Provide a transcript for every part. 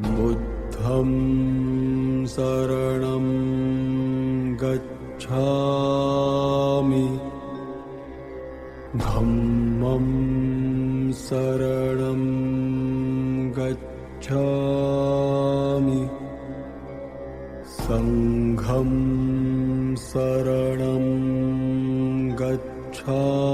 부द्धं 사랑am gacchami dhammam saranam gacchami sangham saranam gacchami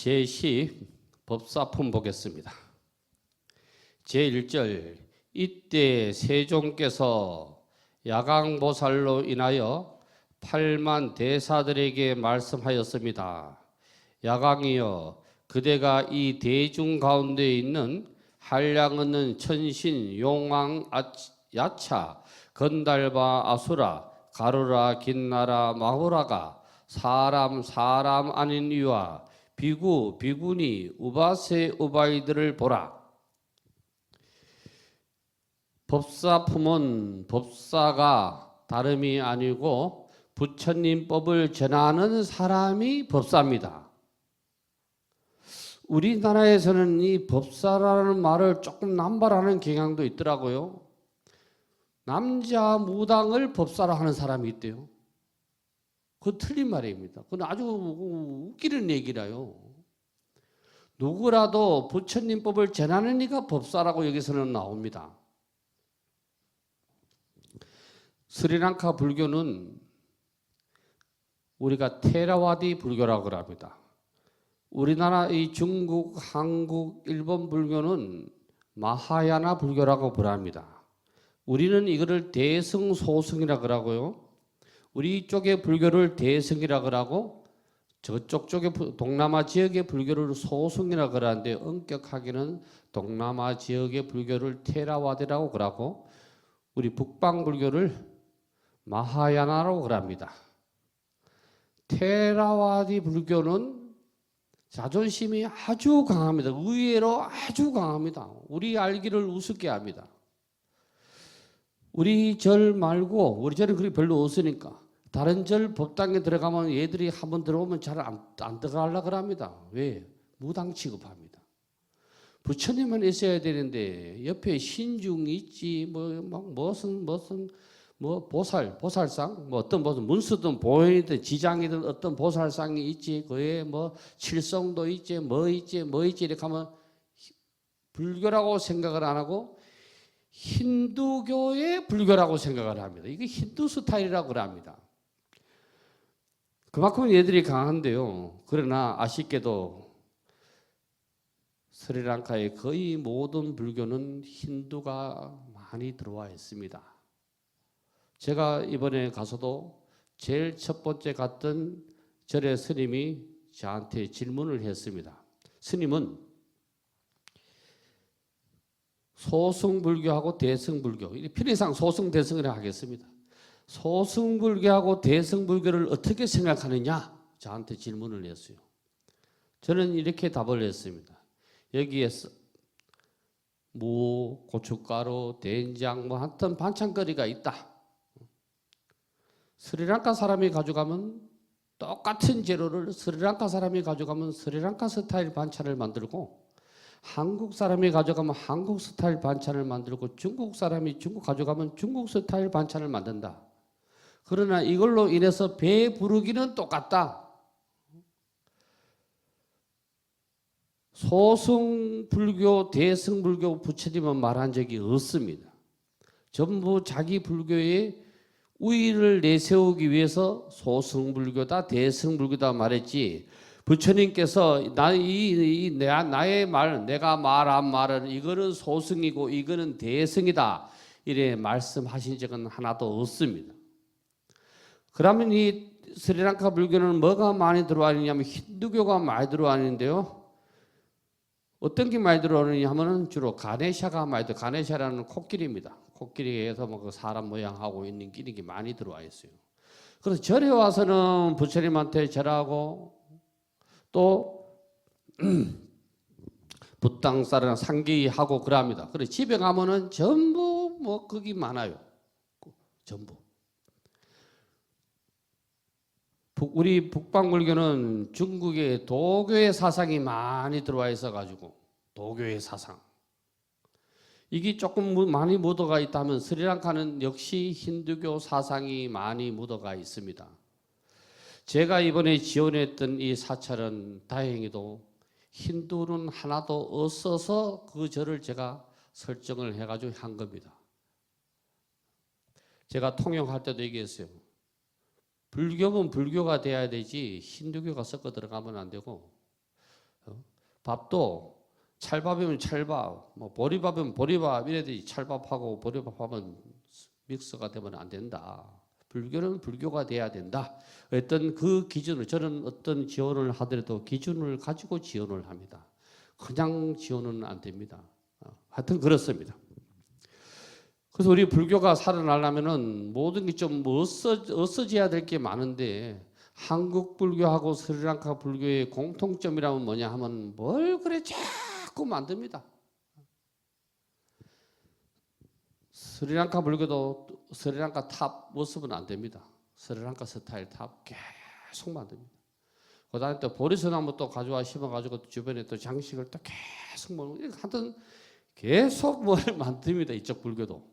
제10 법사품 보겠습니다. 제1절 이때 세종께서 야강보살로 인하여 8만 대사들에게 말씀하였습니다. 야강이여, 그대가 이 대중 가운데 있는 한량없는 천신, 용왕, 야차, 건달바, 아수라, 가루라, 긴나라, 마후라가 사람 아닌 이와 비구, 비구니, 우바세, 우바이들을 보라. 법사품은 법사가 다름이 아니고 부처님 법을 전하는 사람이 법사입니다. 우리나라에서는 이 법사라는 말을 조금 남발하는 경향도 있더라고요. 남자 무당을 법사라 하는 사람이 있대요. 그건 틀린 말입니다. 그건 아주 웃기는 얘기라요. 누구라도 부처님 법을 전하는 이가 법사라고 여기서는 나옵니다. 스리랑카 불교는 우리가 테라와디 불교라고 합니다. 우리나라 이 중국, 한국, 일본 불교는 마하야나 불교라고 부릅니다. 우리는 이거를 대승소승이라고 하고요. 우리 쪽의 불교를 대승이라고 하고 저쪽 쪽의 동남아 지역의 불교를 소승이라고 하는데 엄격하게는 동남아 지역의 불교를 테라와디라고 그러고 우리 북방 불교를 마하야나라고 그럽니다. 테라와디 불교는 자존심이 아주 강합니다. 의외로 아주 강합니다. 우리 알기를 우습게 합니다. 우리 절 말고 우리 절은 그리 별로 없으니까 다른 절 법당에 들어가면 얘들이 한번 들어오면 잘 안 들어가려고 합니다. 왜? 무당 취급합니다. 부처님은 있어야 되는데 옆에 신중이 있지 무슨 보살상 어떤 무슨 문수든 보현이든 지장이든 어떤 보살상이 있지 그에 칠성도 있지 뭐 있지 이렇게 하면 불교라고 생각을 안 하고 힌두교의 불교라고 생각을 합니다. 이게 힌두 스타일이라고 합니다. 그만큼 얘들이 강한데요. 그러나 아쉽게도 스리랑카의 거의 모든 불교는 힌두가 많이 들어와 있습니다. 제가 이번에 가서도 제일 첫 번째 갔던 절의 스님이 저한테 질문을 했습니다. 스님은 소승불교하고 대승불교, 편의상 소승대승을 하겠습니다. 소승불교하고 대승불교를 어떻게 생각하느냐? 저한테 질문을 했어요. 저는 이렇게 답을 했습니다. 여기에서 무, 고춧가루, 된장 하여튼 반찬거리가 있다. 스리랑카 사람이 가져가면 똑같은 재료를 스리랑카 사람이 가져가면 스리랑카 스타일 반찬을 만들고 한국 사람이 가져가면 한국 스타일 반찬을 만들고 중국 사람이 중국 가져가면 중국 스타일 반찬을 만든다. 그러나 이걸로 인해서 배 부르기는 똑같다. 소승불교, 대승불교 부처님은 말한 적이 없습니다. 전부 자기 불교의 우위를 내세우기 위해서 소승불교다, 대승불교다 말했지. 부처님께서 나의 말, 내가 말한 말은 이거는 소승이고 이거는 대승이다. 이래 말씀하신 적은 하나도 없습니다. 그러면 이 스리랑카 불교는 뭐가 많이 들어와 있냐면 힌두교가 많이 들어와 있는데요. 어떤 게 많이 들어오느냐 하면은 주로 가네샤가 많이 들어요. 가네샤라는 코끼리입니다. 코끼리에서 그 사람 모양하고 있는 게 많이 들어와 있어요. 그래서 절에 와서는 부처님한테 절하고 또 붓당쌀이나 상기하고 그럽니다. 그래 집에 가면은 전부 거기 많아요. 전부. 우리 북방불교는 중국에 도교의 사상이 많이 들어와 있어가지고 도교의 사상 이게 조금 많이 묻어가 있다면 스리랑카는 역시 힌두교 사상이 많이 묻어가 있습니다. 제가 이번에 지원했던 이 사찰은 다행히도 힌두는 하나도 없어서 그 절을 제가 설정을 해가지고 한 겁니다. 제가 통역할 때도 얘기했어요. 불교면 불교가 돼야 되지 힌두교가 섞어 들어가면 안 되고 밥도 찰밥이면 찰밥, 뭐 보리밥이면 보리밥 이래야 되지 찰밥하고 보리밥하면 믹스가 되면 안 된다. 불교는 불교가 돼야 된다. 어떤 그 기준을 저는 어떤 지원을 하더라도 기준을 가지고 지원을 합니다. 그냥 지원은 안 됩니다. 하여튼 그렇습니다. 그래서 우리 불교가 살아나려면은 모든 게 좀 없어져야 될 게 많은데 한국 불교하고 스리랑카 불교의 공통점이라면 뭐냐 하면 뭘 그래 자꾸 만듭니다. 스리랑카 불교도 스리랑카 탑 모습은 안 됩니다. 스리랑카 스타일 탑 계속 만듭니다. 그 다음에 또 보리수나무 또 가져와 심어가지고 주변에 또 장식을 또 계속 하여튼 계속 뭘 만듭니다. 이쪽 불교도.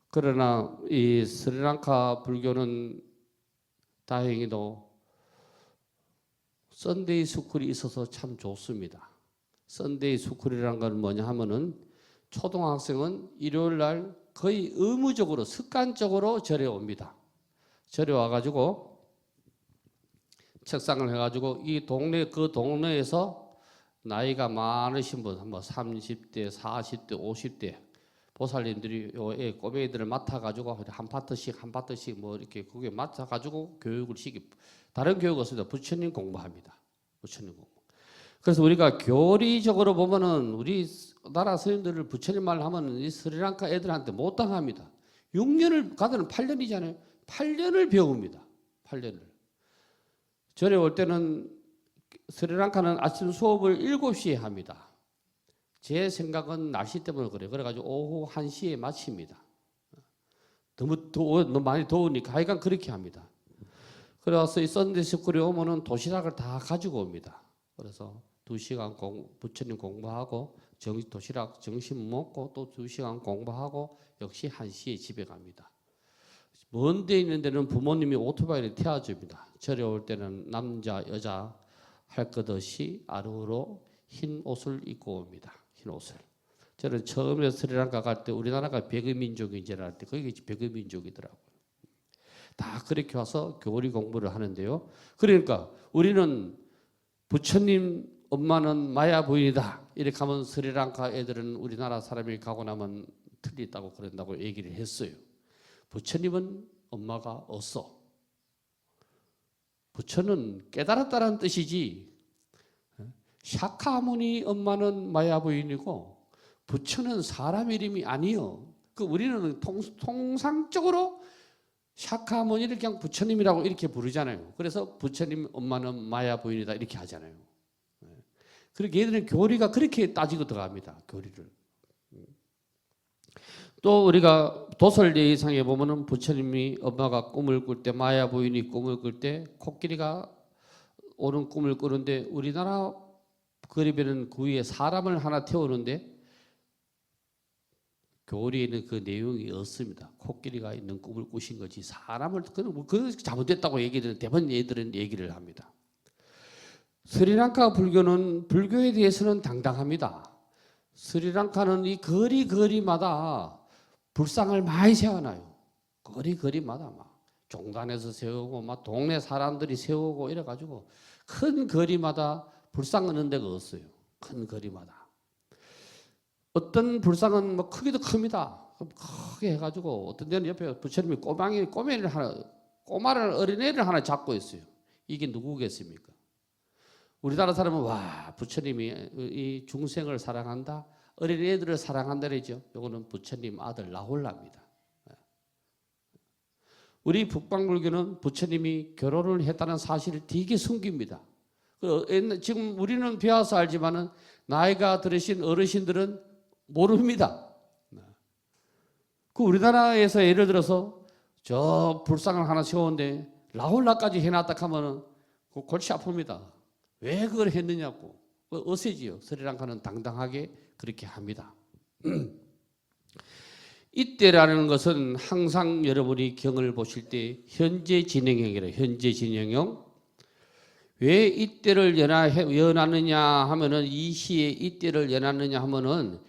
그러나 이 스리랑카 불교는 다행히도 썬데이 스쿨이 있어서 참 좋습니다. 썬데이 스쿨이라는 건 뭐냐 하면은 초등학생은 일요일 날 거의 의무적으로 습관적으로 절에 옵니다. 절에 와가지고 책상을 해가지고 이 동네 그 동네에서 나이가 많으신 분, 뭐 30대, 40대, 50대 보살님들이 요 꼬맹이들을 맡아가지고 한 파트씩 뭐 이렇게 그게 맡아가지고 교육을 다른 교육 없습니다. 부처님 공부합니다. 부처님 공부. 그래서 우리가 교리적으로 보면은 우리 나라 스님들을 부처님 말 하면은 이 스리랑카 애들한테 못 당합니다. 6년을 가더니 8년이잖아요. 8년을 배웁니다. 8년을. 절에 올 때는 스리랑카는 아침 수업을 7시에 합니다. 제 생각은 날씨 때문에 그래요. 그래가지고 오후 1시에 마칩니다. 너무 많이 더우니까 하여간 그렇게 합니다. 그래서 이 썬데이 스쿨에 오면은 도시락을 다 가지고 옵니다. 그래서 2시간 부처님 공부하고 도시락 점심 먹고 또 2시간 공부하고 역시 1시에 집에 갑니다. 먼 데 있는 데는 부모님이 오토바이를 태워줍니다. 절에 올 때는 남자 여자 할 것 없이 아르후로 흰 옷을 입고 옵니다. 흰 옷을. 저는 처음에 스리랑카 갈 때 우리나라가 백의민족인 줄 알았는데 거기 백의민족이더라고요. 다 그렇게 와서 교리 공부를 하는데요. 그러니까 우리는 부처님 엄마는 마야 부인이다. 이렇게 하면 스리랑카 애들은 우리나라 사람이 가고 나면 틀리다고 그런다고 얘기를 했어요. 부처님은 엄마가 없어. 부처는 깨달았다는 뜻이지. 샤카무니 엄마는 마야 부인이고 부처는 사람 이름이 아니요. 그 우리는 통상적으로 샤카무니를 그냥 부처님이라고 이렇게 부르잖아요. 그래서 부처님 엄마는 마야 부인이다 이렇게 하잖아요. 그렇게 얘들은 교리가 그렇게 따지고 들어갑니다. 교리를. 또 우리가 도설 예의상에 보면은 부처님이 엄마가 꿈을 꿀 때 마야 부인이 꿈을 꿀 때 코끼리가 오는 꿈을 꾸는데 우리나라 그림에는 그 위에 사람을 하나 태우는데 교리에는 그 내용이 없습니다. 코끼리가 있는 꿈을 꾸신 거지 사람을 그 잘못됐다고 얘기를 대부분 얘들은 얘기를 합니다. 스리랑카 불교는 불교에 대해서는 당당합니다. 스리랑카는 이 거리마다 불상을 많이 세워놔요. 거리마다 막 종단에서 세우고 막 동네 사람들이 세우고 이래가지고 큰 거리마다 불상 얻는 데가 없어요. 큰 거리마다. 어떤 불상은 뭐 크기도 큽니다. 크게 해가지고 어떤 데는 옆에 부처님이 꼬마를 어린애를 하나 잡고 있어요. 이게 누구겠습니까? 우리나라 사람은 와 부처님이 이 중생을 사랑한다, 어린애들을 사랑한다 그러죠. 이거는 부처님 아들 라홀라입니다. 우리 북방불교는 부처님이 결혼을 했다는 사실을 되게 숨깁니다. 지금 우리는 배워서 알지만은 나이가 들으신 어르신들은 모릅니다. 그 우리나라에서 예를 들어서 저 불상을 하나 세웠는데 라울라까지 해놨다 하면은 그 골치 아픕니다. 왜 그걸 했느냐고. 어세지요. 스리랑카는 당당하게 그렇게 합니다. 이때라는 것은 항상 여러분이 경을 보실 때 현재 진행형이라 현재 진행형. 왜 이때를 연하느냐 하면은 이 시에 이때를 연하느냐 하면은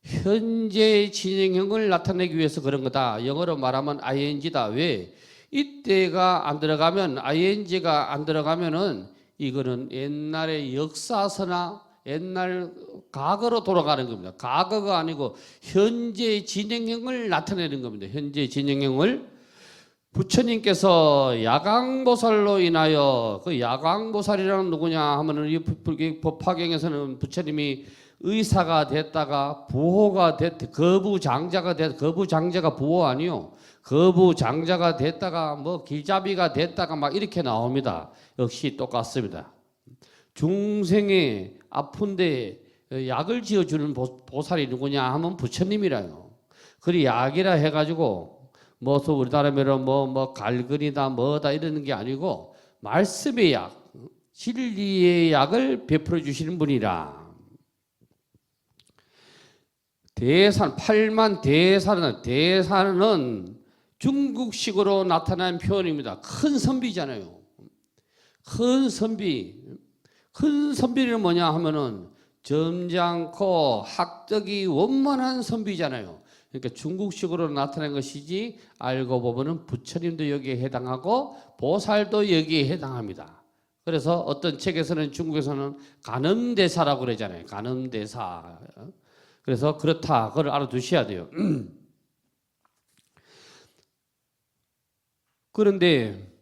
현재 진행형을 나타내기 위해서 그런 거다. 영어로 말하면 ing다. 왜? 이때가 안 들어가면 ing가 안 들어가면은 이거는 옛날의 역사서나 옛날 과거로 돌아가는 겁니다. 과거가 아니고 현재 진행형을 나타내는 겁니다. 현재 진행형을 부처님께서 야광보살로 인하여 그 야광보살이라는 누구냐 하면은 이 법화경에서는 부처님이 의사가 됐다가 부호가 거부장자가 거부장자가 부호 아니요. 거부장자가 됐다가 뭐 길잡이가 됐다가 막 이렇게 나옵니다. 역시 똑같습니다. 중생의 아픈데 약을 지어주는 보살이 누구냐 하면 부처님이라요. 그리 약이라 해가지고 뭐 우리나라로 뭐 갈근이다 뭐다 이러는 게 아니고 말씀의 약, 진리의 약을 베풀어 주시는 분이라. 팔만 대사는 중국식으로 나타난 표현입니다. 큰 선비잖아요. 큰 선비는 뭐냐 하면은 점잖고 학적이 원만한 선비잖아요. 그러니까 중국식으로 나타난 것이지 알고 보면은 부처님도 여기에 해당하고 보살도 여기에 해당합니다. 그래서 어떤 책에서는 중국에서는 간음대사라고 그러잖아요. 간음대사. 그래서 그렇다. 그걸 알아두셔야 돼요. 그런데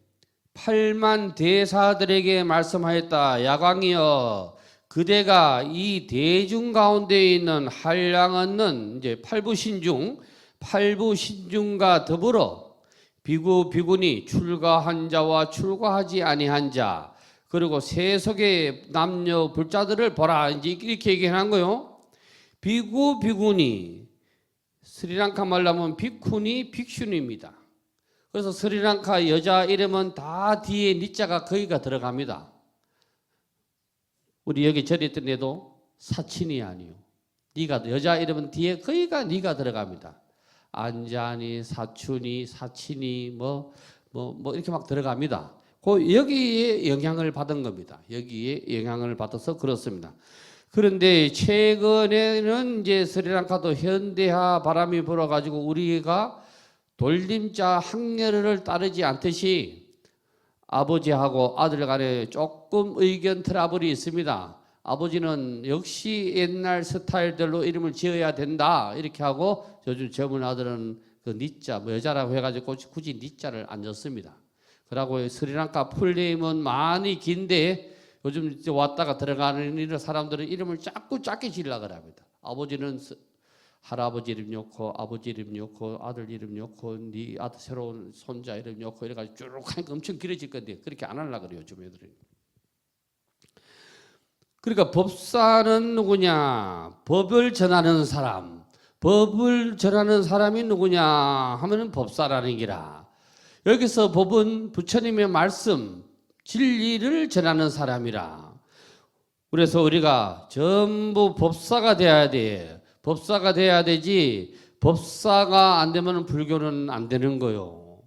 8만 대사들에게 말씀하였다. 야광이여 그대가 이 대중 가운데 있는 한량없는 이제 팔부신중과 더불어 비구 비구니 출가한 자와 출가하지 아니한 자 그리고 세속의 남녀 불자들을 보라. 이제 이렇게 얘기한 거요. 비구 비구니 스리랑카 말로 하면 비쿠니 빅슈니입니다. 그래서 스리랑카 여자 이름은 다 뒤에 니자가 거기가 들어갑니다. 우리 여기 절에 있던 애도 사친이 아니요. 니가 여자 이름은 뒤에 거기가 니가 들어갑니다. 안자니 사춘이 사친이 뭐 이렇게 막 들어갑니다. 여기에 영향을 받은 겁니다. 여기에 영향을 받아서 그렇습니다. 그런데 최근에는 이제 스리랑카도 현대화 바람이 불어가지고 우리가 돌림자 항렬을 따르지 않듯이 아버지하고 아들 간에 조금 의견 트러블이 있습니다. 아버지는 역시 옛날 스타일대로 이름을 지어야 된다 이렇게 하고 요즘 젊은 아들은 그 니자 뭐 여자라고 해가지고 굳이 니자를 안 줬습니다. 그러고 스리랑카 풀네임은 많이 긴데 요즘 왔다가 들어가는 이런 사람들은 이름을 자꾸 작게 지으려고 합니다. 아버지는 할아버지 이름 넣고 아버지 이름 넣고 아들 이름 넣고 네 아들 새로운 손자 이름 넣고 이래가지고 쭉 하니까 엄청 길어질 건데 그렇게 안 하려고 그래요. 요즘 애들이. 그러니까 법사는 누구냐? 법을 전하는 사람. 법을 전하는 사람이 누구냐 하면은 법사라는 기라. 여기서 법은 부처님의 말씀 진리를 전하는 사람이라. 그래서 우리가 전부 법사가 돼야 돼. 법사가 돼야 되지 법사가 안 되면 불교는 안 되는 거요.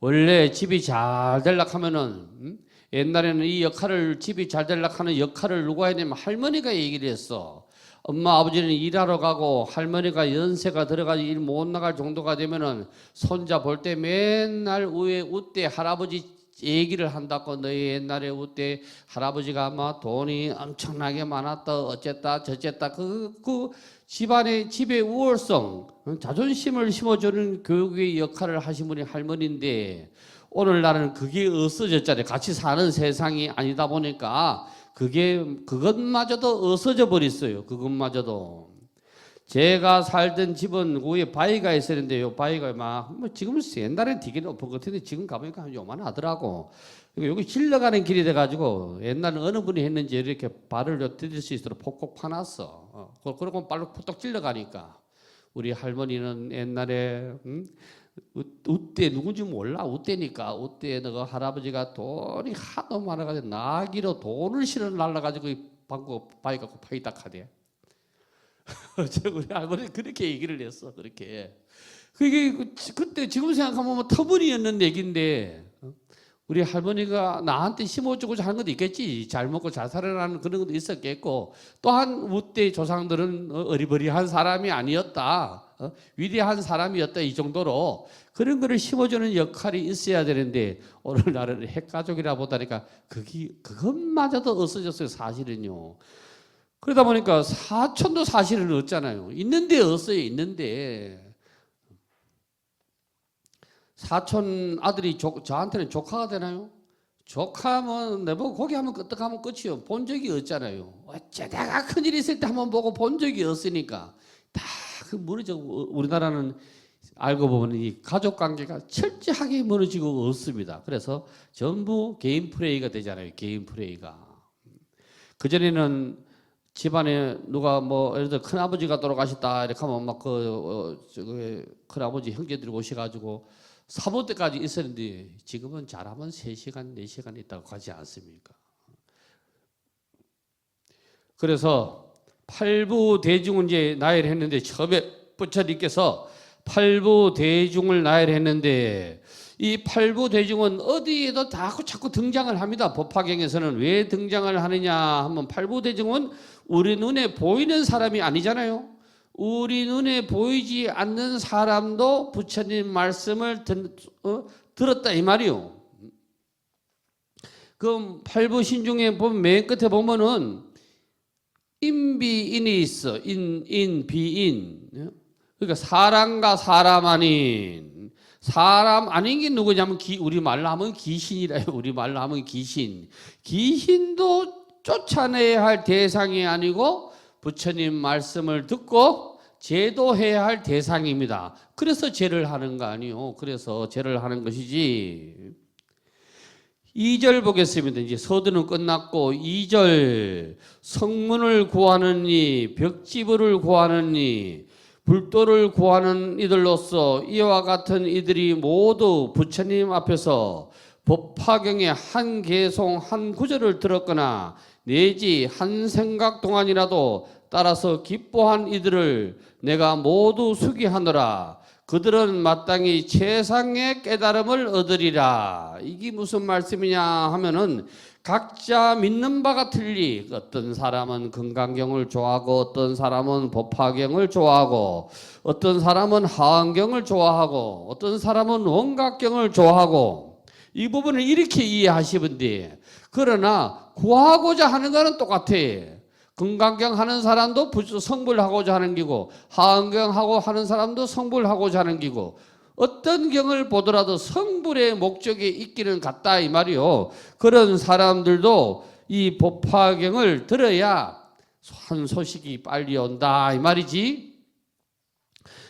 원래 집이 잘 되려고 하면은 옛날에는 이 역할을 집이 잘 되려고 하는 역할을 누가 해야 되면 할머니가 얘기를 했어. 엄마 아버지는 일하러 가고 할머니가 연세가 들어가지고 일 못 나갈 정도가 되면은 손자 볼 때 맨날 위에 웃대 할아버지 얘기를 한다고. 너희 옛날에 그때 할아버지가 아마 돈이 엄청나게 많았다 어쨌다 저쨌다 그 집의 우월성 자존심을 심어주는 교육의 역할을 하신 분이 할머니인데 오늘날은 그게 없어졌잖아요. 같이 사는 세상이 아니다 보니까 그것마저도 없어져 버렸어요. 그것마저도. 제가 살던 집은 위에 바위가 있었는데요. 바위가 지금은 옛날엔 되게 높은 것 같은데 지금 가보니까 요만하더라고. 여기 질러가는 길이 돼가지고 옛날에 어느 분이 했는지 이렇게 발을 디딜 수 있도록 폭폭 파놨어. 그러고 발로 푹떡 질러가니까 우리 할머니는 옛날에 우때 누군지 몰라. 우때니까. 우때 너가 할아버지가 돈이 하도 많아가지고 나기로 돈을 실어 날라가지고 방구 바위 갖고 파이 딱 하대. 우리 할머니 그렇게 얘기를 했어. 그렇게. 그게 그때 지금 생각하면 뭐 터무니없는 얘기인데 우리 할머니가 나한테 심어주고자 하는 것도 있겠지. 잘 먹고 잘 살아라는 그런 것도 있었겠고, 또한 우때 조상들은 어리버리한 사람이 아니었다. 위대한 사람이었다. 이 정도로 그런 거를 심어주는 역할이 있어야 되는데 오늘날은 핵가족이라 보다니까 그것마저도 없어졌어요. 사실은요. 그러다 보니까 사촌도 사실은 없잖아요. 있는데 없어요. 있는데 사촌 아들이 저한테는 조카가 되나요? 조카면 내보고 고기 하면 끄떡하면 끝이요. 본 적이 없잖아요. 어쩌다가 큰일 있을 때 한번 보고 본 적이 없으니까 다 무너져. 우리나라는 알고 보면 이 가족 관계가 철저하게 무너지고 없습니다. 그래서 전부 개인 프레이가 되잖아요. 개인 프레이가. 그전에는 집안에 누가 뭐 예를 들어 큰아버지가 돌아가셨다 이렇게 하면 막 큰아버지 형제들이 오셔가지고 사모 때까지 있었는데 지금은 잘하면 3시간 4시간 있다고 가지 않습니까? 그래서 팔부대중을 이제 나열했는데 처음에 부처님께서 팔부대중을 나열했는데 이 팔부대중은 어디에도 다 자꾸 등장을 합니다. 법화경에서는 왜 등장을 하느냐 하면 팔부대중은 우리 눈에 보이는 사람이 아니잖아요. 우리 눈에 보이지 않는 사람도 부처님 말씀을 들었다 이 말이요. 그럼 팔부신중에 보면 맨 끝에 보면은 인비인이 있어. 인비인. 그러니까 사람과 사람 아닌. 사람 아닌 게 누구냐면 우리 말로 하면 귀신이라요. 우리 말로 하면 귀신. 귀신도 쫓아내야 할 대상이 아니고 부처님 말씀을 듣고 제도해야 할 대상입니다. 그래서 제를 하는 거 아니요. 그래서 제를 하는 것이지. 2절 보겠습니다. 이제 서두는 끝났고 2절 성문을 구하느니 벽지부를 구하느니 불도를 구하는 이들로서 이와 같은 이들이 모두 부처님 앞에서 법화경의 한 개송 한 구절을 들었거나 내지 한 생각 동안이라도 따라서 기뻐한 이들을 내가 모두 수기하노라. 그들은 마땅히 최상의 깨달음을 얻으리라. 이게 무슨 말씀이냐 하면은 각자 믿는 바가 틀리. 어떤 사람은 금강경을 좋아하고 어떤 사람은 법화경을 좋아하고 어떤 사람은 하안경을 좋아하고 어떤 사람은 원각경을 좋아하고 이 부분을 이렇게 이해하시면 돼. 그러나 구하고자 하는 것은 똑같아. 금강경 하는 사람도 성불하고자 하는 기고 하안경 하고 하는 사람도 성불하고자 하는 기고 어떤 경을 보더라도 성불의 목적이 있기는 같다 이 말이요. 그런 사람들도 이 법화경을 들어야 한 소식이 빨리 온다 이 말이지.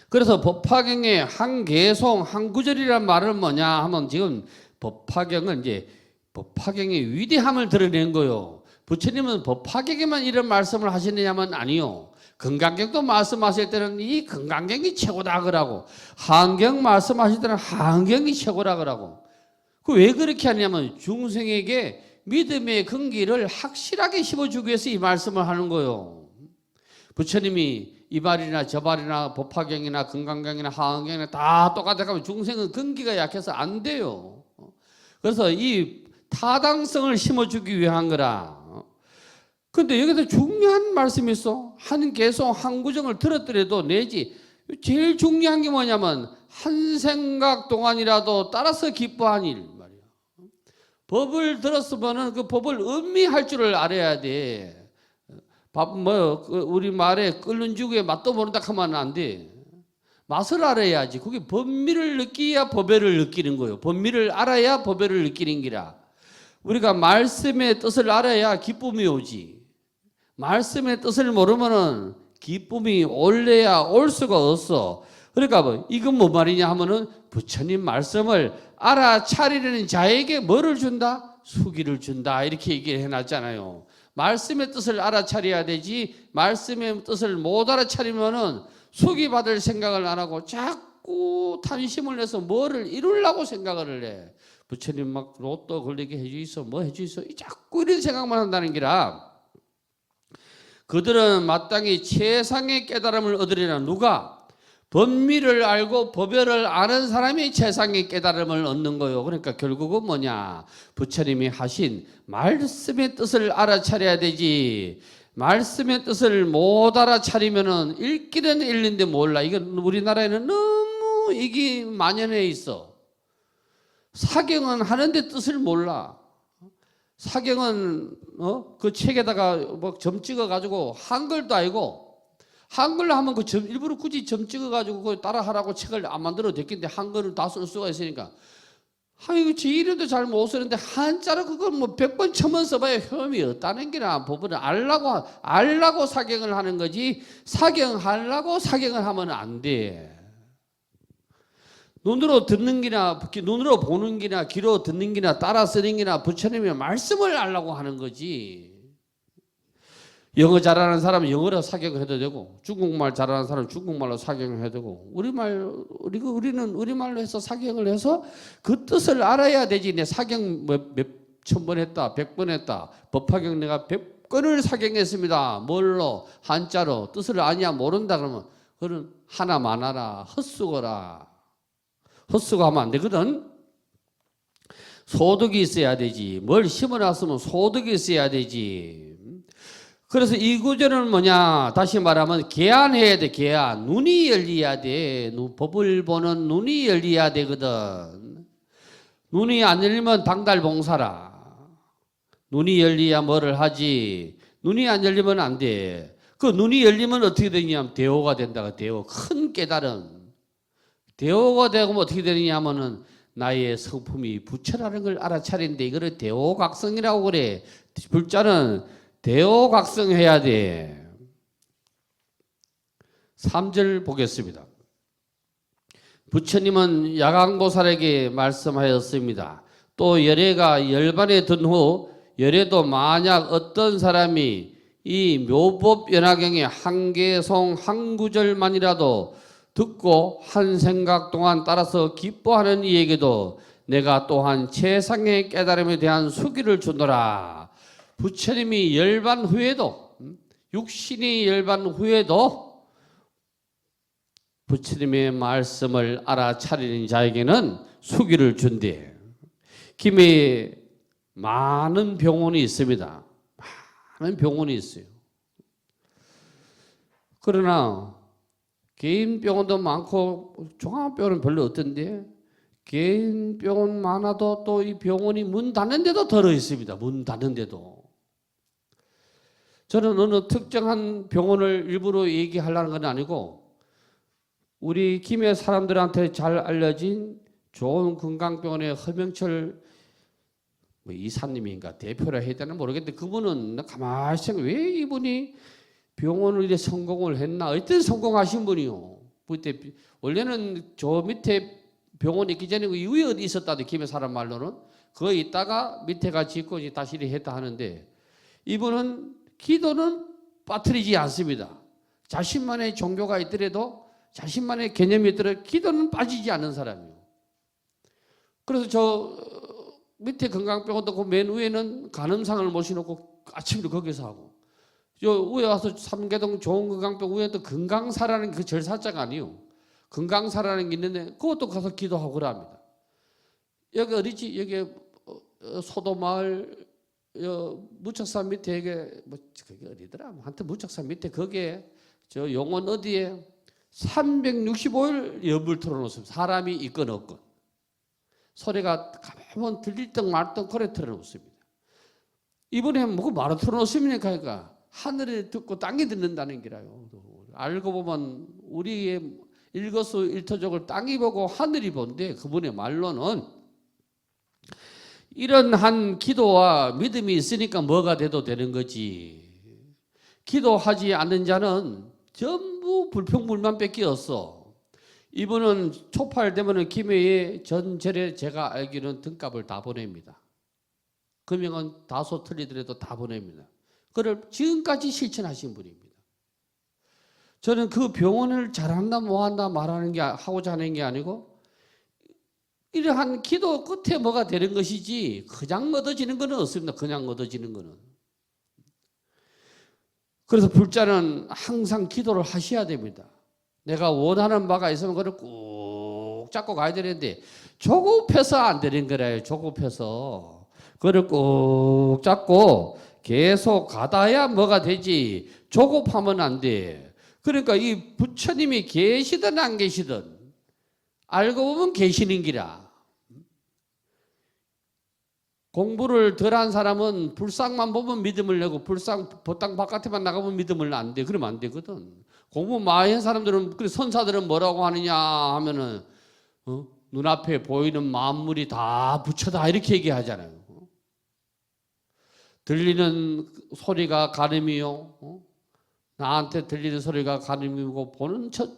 그래서 법화경의 한 개송 한 구절이란 말은 뭐냐 하면 지금 법화경은 이제 법화경의 위대함을 드러낸 거요. 부처님은 법화경에만 이런 말씀을 하시느냐면 아니요. 금강경도 말씀하실 때는 이 금강경이 최고다 그러고 하안경 말씀하실 때는 하안경이 최고라 그러고 그 왜 그렇게 하냐면 중생에게 믿음의根기를 확실하게 심어주기 위해서 이 말씀을 하는 거예요. 부처님이 이 말이나 저 말이나 법화경이나 금강경이나 하안경이나 다 똑같아 가면 중생은根기가 약해서 안 돼요. 그래서 이 타당성을 심어주기 위한 거라. 근데 여기서 중요한 말씀이 있어. 한 개송 한 구정을 들었더라도 내지 제일 중요한 게 뭐냐면 한 생각 동안이라도 따라서 기뻐한 일 말이야. 법을 들었으면은 그 법을 음미할 줄을 알아야 돼. 우리 말에 끓는 죽에 맛도 모른다 하면 안 돼. 맛을 알아야지. 그게 법미를 느끼야 법회를 느끼는 거예요. 법미를 알아야 법회를 느끼는 기라. 우리가 말씀의 뜻을 알아야 기쁨이 오지. 말씀의 뜻을 모르면은 기쁨이 올래야 올 수가 없어. 그러니까 이건 뭐 말이냐 하면은 부처님 말씀을 알아차리려는 자에게 뭐를 준다? 수기를 준다. 이렇게 얘기를 해놨잖아요. 말씀의 뜻을 알아차려야 되지 말씀의 뜻을 못 알아차리면은 수기 받을 생각을 안 하고 자꾸 자꾸 탐심을 내서 뭐를 이루려고 생각을 해. 부처님 막 로또 걸리게 해주이소, 뭐 해주이소, 자꾸 이런 생각만 한다는 기라. 그들은 마땅히 최상의 깨달음을 얻으리라. 누가? 법미를 알고 법열을 아는 사람이 최상의 깨달음을 얻는 거요. 그러니까 결국은 뭐냐? 부처님이 하신 말씀의 뜻을 알아차려야 되지. 말씀의 뜻을 못 알아차리면은 읽기는 읽는데 몰라. 이건 우리나라에는 너무 이게 만연해 있어. 사경은 하는데 뜻을 몰라. 사경은 그 책에다가 뭐 점 찍어 가지고 한글도 아니고, 한글로 하면 그 점 일부러 굳이 점 찍어 가지고 그 따라하라고 책을 안 만들어도 됐겠는데 한글을 다 쓸 수가 있으니까. 이거 제 이름도 잘 못 쓰는데 한자로 그걸 뭐 100번 1000번 써봐야 흠이 없다는 게나. 법을 알라고 사경을 하는 거지, 사경하려고 사경을 하면 안 돼. 눈으로 듣는 기나, 눈으로 보는 기나, 귀로 듣는 기나, 따라 쓰는 기나 부처님의 말씀을 알라고 하는 거지. 영어 잘하는 사람은 영어로 사경을 해도 되고, 중국말 잘하는 사람은 중국말로 사경을 해도 되고, 우리는 우리말로 해서 사경을 해서 그 뜻을 알아야 되지. 내 사경 몇 천 번 했다, 100번 했다. 법화경 내가 100건을 사경했습니다. 뭘로? 한자로. 뜻을 아냐 모른다 그러면 그건 하나만 알아. 헛수고라. 헛수고 하면 안 되거든. 소득이 있어야 되지. 뭘 심어놨으면 소득이 있어야 되지. 그래서 이 구절은 뭐냐? 다시 말하면 개안해야 돼. 개안. 눈이 열려야 돼. 법을 보는 눈이 열려야 되거든. 눈이 안 열리면 방달봉사라. 눈이 열려야 뭐를 하지. 눈이 안 열리면 안 돼. 그 눈이 열리면 어떻게 되냐면 대오가 된다. 대오. 큰 깨달음. 대오가 되면 어떻게 되느냐 하면은 나의 성품이 부처라는 걸 알아차리는데 이거를 대오각성이라고 그래. 불자는 대오각성해야 돼. 3절 보겠습니다. 부처님은 야광보살에게 말씀하였습니다. 또 열애가 열반에 든 후 열애도 만약 어떤 사람이 이 묘법연화경의 한 개송 한 구절만이라도 듣고 한 생각 동안 따라서 기뻐하는 이에게도 내가 또한 최상의 깨달음에 대한 수기를 주노라. 부처님이 열반 후에도, 육신이 열반 후에도 부처님의 말씀을 알아차리는 자에게는 수기를 준대. 김해에 많은 병원이 있습니다. 많은 병원이 있어요. 그러나 개인 병원도 많고 종합병원은 별로 없던데, 개인 병원 많아도 또 이 병원이 문 닫는 데도 들어 있습니다. 문 닫는 데도. 저는 어느 특정한 병원을 일부러 얘기하려는 건 아니고, 우리 김해 사람들한테 잘 알려진 좋은 건강병원의 허명철 이사님인가 대표라 해야 되나 모르겠는데, 그분은 가만히 생각해, 왜 이분이 병원을 이래 성공을 했나? 어떤 성공하신 분이요. 그때 원래는 저 밑에 병원이 있기 전에 그 위에 어디 있었다도 김해 사람 말로는 거기 있다가 밑에 같이 있고 다시 이래 했다 하는데, 이분은 기도는 빠뜨리지 않습니다. 자신만의 종교가 있더라도, 자신만의 개념이 있더라도 기도는 빠지지 않는 사람이에요. 그래서 저 밑에 건강병원도 그 맨 위에는 간음상을 모셔놓고 아침도 거기서 하고, 저 위에 와서 삼계동 좋은 건강병 위에도 건강사라는 그 절사자가 아니에요. 건강사라는 게 있는데 그것도 가서 기도하고 그럽니다. 여기 어디지? 여기 소도마을 무척산 밑에 이게 뭐 그게 어디더라? 한테 무척산 밑에 거기에 저 용원 어디에 365일 연불 틀어놓습니다. 사람이 있건 없건 소리가 가만 들릴 듯 말 듯 그래 틀어놓습니다. 이번에 뭐그 말을 틀어놓습니까? 그러니까 하늘에 듣고 땅에 듣는다는 기라요. 알고 보면 우리의 일거수일투족을 땅이 보고 하늘이 본데, 그분의 말로는 이런 한 기도와 믿음이 있으니까 뭐가 돼도 되는 거지. 기도하지 않는 자는 전부 불평불만 뺏기 없어. 이분은 초팔되면 김해에 전절에 제가 알기로는 등값을 다 보냅니다. 금액은 다소 틀리더라도 다 보냅니다. 그걸 지금까지 실천하신 분입니다. 저는 그 병원을 잘한다 뭐한다 말하는 게 하고자 하는 게 아니고 이러한 기도 끝에 뭐가 되는 것이지 그냥 얻어지는 것은 없습니다. 그냥 얻어지는 것은. 그래서 불자는 항상 기도를 하셔야 됩니다. 내가 원하는 바가 있으면 그걸 꾹 잡고 가야 되는데 조급해서 안 되는 거래요. 조급해서 그걸 꾹 잡고 계속 가다야 뭐가 되지. 조급하면 안 돼. 그러니까 이 부처님이 계시든 안 계시든 알고 보면 계시는 기라. 공부를 덜한 사람은 불상만 보면 믿음을 내고 보땅 바깥에만 나가면 믿음을 안 돼. 그러면 안 되거든. 공부 많이 한 사람들은, 선사들은 뭐라고 하느냐 하면은 눈앞에 보이는 만물이 다 부처다 이렇게 얘기하잖아요. 들리는 소리가 가늠이요. 나한테 들리는 소리가 가늠이고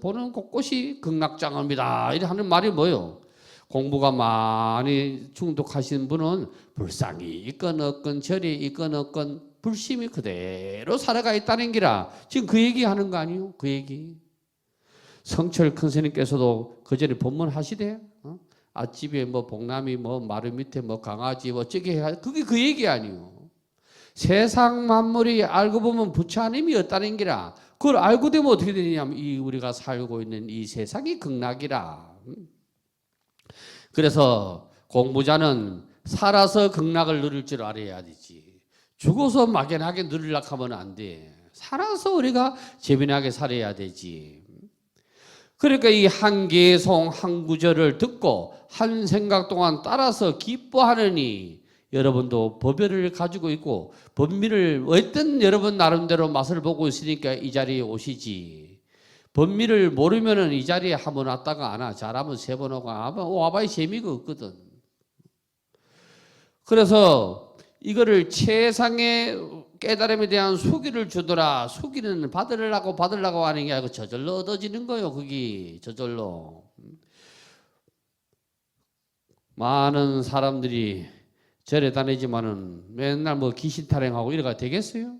보는 곳곳이 극락장엄이다. 이렇게 하는 말이 뭐예요? 공부가 많이 중독하신 분은 불상이 있건 없건 절이 있건 없건 불심이 그대로 살아가 있다는 기라. 지금 그 얘기 하는 거 아니에요? 그 얘기. 성철 큰 스님께서도 그 전에 법문 하시대. 앞집에 뭐 복남이 뭐 마루 밑에 뭐 강아지 뭐 어쩌게 해. 그게 그 얘기 아니에요. 세상 만물이 알고 보면 부처 하나님이었다는 기라. 그걸 알고 되면 어떻게 되냐면 이 우리가 살고 있는 이 세상이 극락이라. 그래서 공부자는 살아서 극락을 누릴 줄 알아야 되지. 죽어서 막연하게 누리려고 하면 안 돼. 살아서 우리가 재미나게 살아야 되지. 그러니까 이 한 개송 한 구절을 듣고 한 생각 동안 따라서 기뻐하느니 여러분도 법열을 가지고 있고 법미를 어떤 여러분 나름대로 맛을 보고 있으니까 이 자리에 오시지. 법미를 모르면은 이 자리에 한 번 왔다가 안 와. 잘하면 세 번 오고 와봐야 재미가 없거든. 그래서 이거를 최상의 깨달음에 대한 수기를 주더라. 수기는 받으려고 하는 게 아니고 저절로 얻어지는 거예요. 그게 저절로. 많은 사람들이 절에 다니지만은 맨날 뭐 귀신 타령하고 이래가 되겠어요?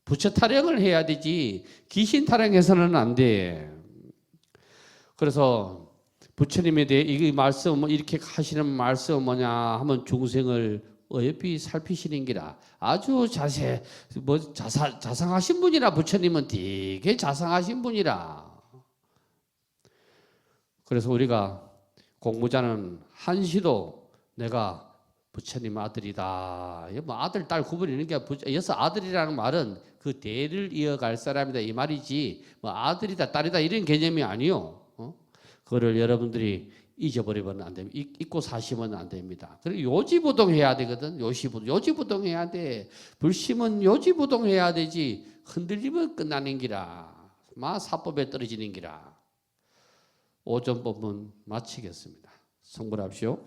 부처 타령을 해야 되지 귀신 타령해서는 안 돼. 그래서 부처님에 대해 이 말씀 이렇게 하시는 말씀 뭐냐 하면 중생을 어여삐 살피시는 기라. 아주 자상하신 분이라. 부처님은 되게 자상하신 분이라. 그래서 우리가 공부자는 한시도 내가 부처님 아들이다. 뭐 아들, 딸 구분이는 게 여기서 아들이라는 말은 그 대를 이어갈 사람이다 이 말이지 뭐 아들이다, 딸이다 이런 개념이 아니요. 그거를 여러분들이 잊어버리면 안 됩니다. 잊고 사시면 안 됩니다. 그리고 요지부동해야 되거든. 요지부동해야 돼. 불심은 요지부동해야 되지. 흔들리면 끝나는 기라. 사법에 떨어지는 기라. 오전 법문 마치겠습니다. 성불합시오.